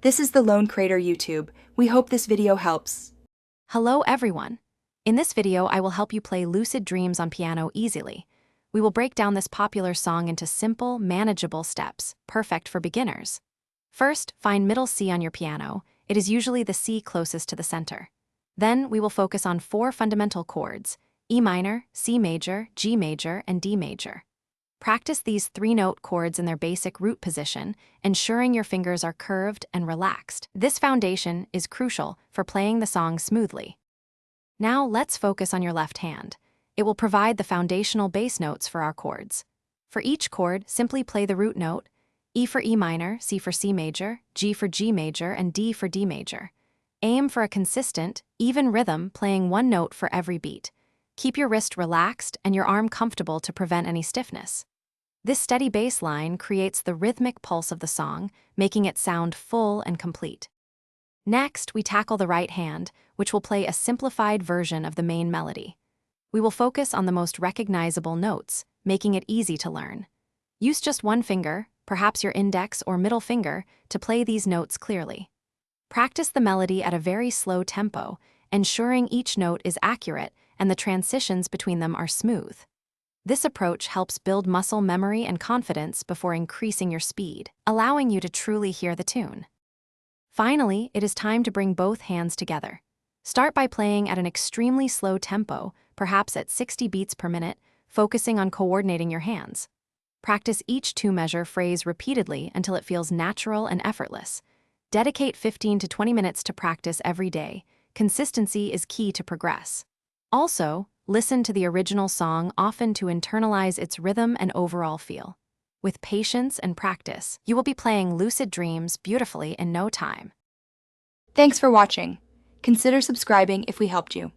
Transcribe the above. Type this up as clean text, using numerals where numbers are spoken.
This is the Lone Crater YouTube. We hope this video helps. Hello everyone! In this video, I will help you play Lucid Dreams on piano easily. We will break down this popular song into simple, manageable steps, perfect for beginners. First, find middle C on your piano. It is usually the C closest to the center. Then, we will focus on 4 fundamental chords: E minor, C major, G major, and D major. Practice these 3-note chords in their basic root position, ensuring your fingers are curved and relaxed. This foundation is crucial for playing the song smoothly. Now let's focus on your left hand. It will provide the foundational bass notes for our chords. For each chord, simply play the root note: E for E minor, C for C major, G for G major, and D for D major. Aim for a consistent, even rhythm, playing 1 note for every beat. Keep your wrist relaxed and your arm comfortable to prevent any stiffness. This steady bass line creates the rhythmic pulse of the song, making it sound full and complete. Next, we tackle the right hand, which will play a simplified version of the main melody. We will focus on the most recognizable notes, making it easy to learn. Use just 1 finger, perhaps your index or middle finger, to play these notes clearly. Practice the melody at a very slow tempo, ensuring each note is accurate and the transitions between them are smooth. This approach helps build muscle memory and confidence before increasing your speed, allowing you to truly hear the tune. Finally, it is time to bring both hands together. Start by playing at an extremely slow tempo, perhaps at 60 beats per minute, focusing on coordinating your hands. Practice each 2-measure phrase repeatedly until it feels natural and effortless. Dedicate 15 to 20 minutes to practice every day. Consistency is key to progress. Also, listen to the original song often to internalize its rhythm and overall feel. With patience and practice, you will be playing Lucid Dreams beautifully in no time. Thanks for watching. Consider subscribing if we helped you.